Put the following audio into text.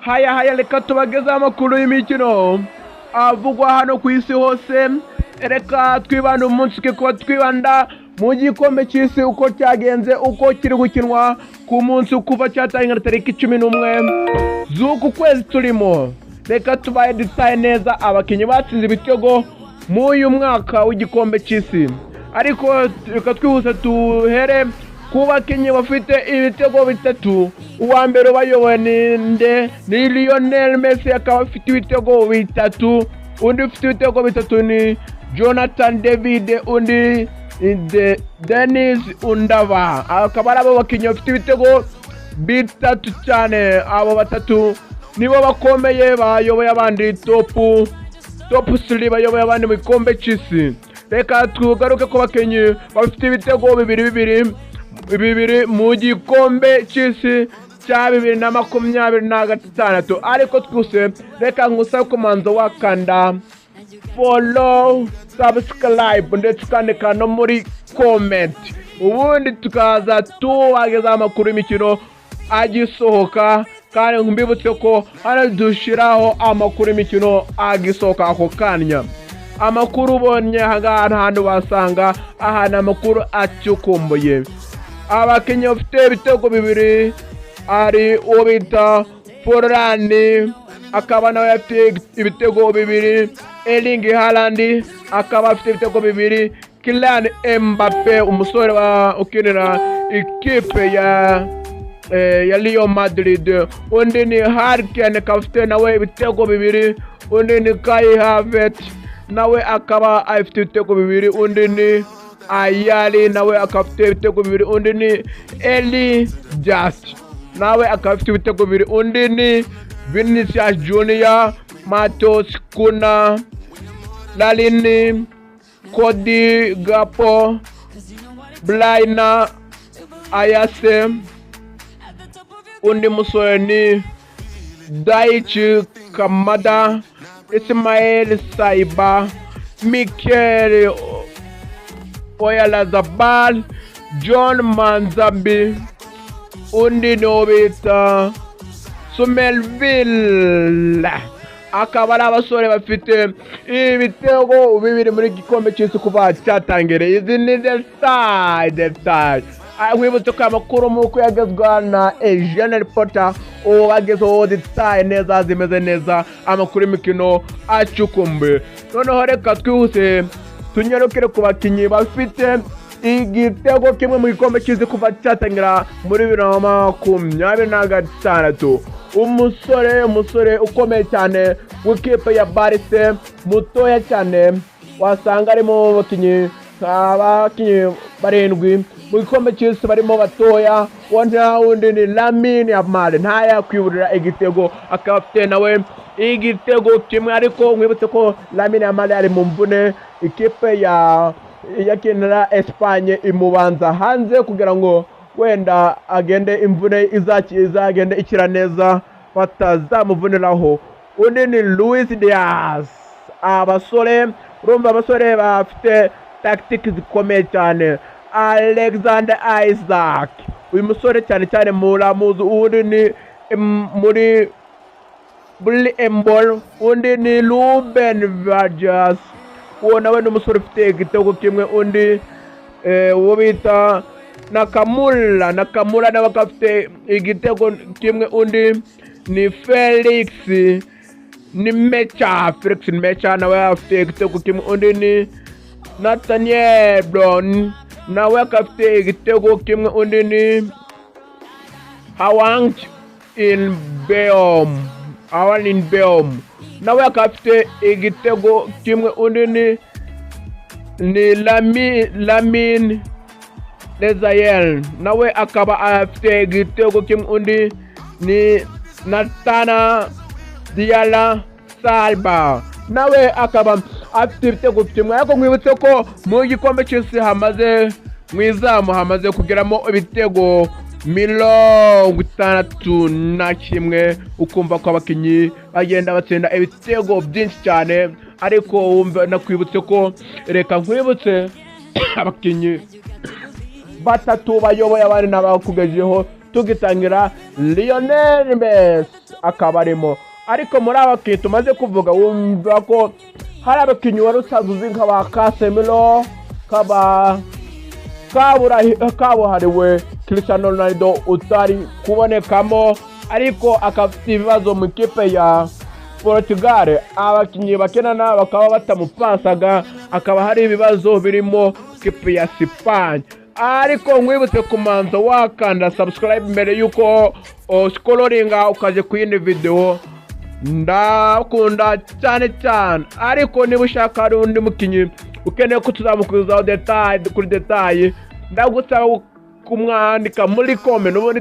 haya reka tubagezeho amakuru y'imikino avugwa hano ku isi hose. Reka twibanda umunsi kuba twibanda mu gikombe cy'isi uko cyagenze, uko kiri gukinwa ku munsi kuva cyatangira tariki 11 z'uku kwezi turimo. Reka tubaye dutaye neza abakinnyi batsinze ibitego mu uyu mwaka w'igikombe cy'isi, ariko reka twihuse tuhere ku bakinnyi bafite ibitego bitatu. Uwa mbere bayoboye ni Lionel Messi, akaba afite ibitego bitatu. Undi ufite ibitego bitatu ni Jonathan David, undi Dennis Undava. Akaba ari abo bakinnyi bafite ibitego bitatu cyane. Abo batatu nibo bakomeye bayoboye abandi top 3 bayoboye abandi mu gikombe cy'isi. Reka tugaruke ku bakinnyi bafite ibitego bibiri mu gikombe cy'isi cya 2026. Ariko twese reka ngusabe kumanza wakanda follow, subscribe ndetse ukandika no muri comment, ubundi tukaza tubageza amakuru y'imikino agisohoka. Kandi mbibutse ko hano dushiraho amakuru y'imikino agisohoka ako kanya. Amakuru ubonye ahantu basanga ahantu amakuru acukumbuye. Abakinnyi bafite ibitego bibiri ari uwo bita Forlani, akaba nawe afite ibitego bibiri. Erling Haaland akaba afite ibitego bibiri. Kylian Mbappe, umusore ukinira ikipe ya Real Madrid. Undi ni Harry Kane, akaba afite nawe ibitego bibiri. Undi ni Kai Havertz, nawe akaba afite ibitego bibiri. Undi ni Ayali, nawe akaba afite ibitego bibiri. Undi ni Eli Just, nawe akaba afite ibitego bibiri. Undi ni Vinicius Junior, Matos Kuna, Lalini, Cody Gakpo, Blaina Ayase. Undi musore ni Daichi Kamada, Ismail Saiba, Mikel Oyarzabal, John Manzambi. Undi nobita Sumelville. Akaba ari abasore bafite ibitego bibiri muri gikombe cy'isi kuva cyatangira. Izi ni the side. Wibutse ko amakuru mu kuyagezwa na Eugene Reporter, uwo bagezeho detaye neza, zimeze neza, amakuru y'imikino acukumbuye. Noneho reka twihuse tunyarukire ku bakinnyi bafite igitego kimwe mu gikombe cy'isi kuva cyatangira muri 2026. Umusore ukomeye cyane w'ikipe ya Barca, mutoya cyane, wasanga arimo abakinnyi barindwi mu gikombe cy'isi barimo batoya. Wundi ni Lamine Yamal, ntayakwiburira igitego, akaba afite nawe igitego kimwe. Ariko mwibutse ko Lamine Yamal ari mu mvune, ikipe yakinira Espagne imubanza hanze kugira ngo wenda agende imvune izagende ikira neza batazamuvuniraho. Undi ni Luis Diaz. Abasore bafite tactics zikomeye cyane. Alexander Isaac, uyu musore cyane muramuzi. Undi ni muri Embol. Undi ni Ruben Vargas, uwo nawe ni umusore ufite igitego kimwe. Undi uwo bita Nakamura nawe afite igitego kimwe. Undi ni Felix Mecha, nawe afite igitego kimwe. Undi ni Nathaniel Brown, nawe afite igitego kimwe. Undi ni Hwang In-beom, nawe afite igitego kimwe. Undi ni Lamine Lezael, nawe akaba afite igitego kimwe. Undi ni Natana Diala Salba, nawe akaba afite ibitego kimwe. Ariko mwibutse ko mu gikombe cy'isi mu izamu hamaze kugeramo ibitego 61. Ukumva ko abakinnyi bagenda batsinda ibitego byinshi cyane. Ariko wumva nakwibutse ko, reka nkwibutse abakinnyi batatu bayoboye abandi n'abakugejeho tugitangira Lionel Messi akaba arimo. Ariko muri abakinnyi tumaze kuvuga wumva ko hari abakinnyi wari usanzwe uzi nk'aba Casemiro, kabuhariwe Cristiano Ronaldo utari kubonekamo, ariko akafite ibibazo mu ikipe ya Portugal. Abakinnyi bakenana bakaba batamupasaga, akaba hari ibibazo birimo ikipe ya Spain. Ariko nkwibutse kumanza wakanda subscribe mbere yuko scrollinga ukaje ku yindi video. Ndakunda cyane. Ariko niba ushaka hari undi mukinnyi ukeneye ko tuzamukuzaho detail kuri detail, ndagusaba kumwandika muri comment ubundi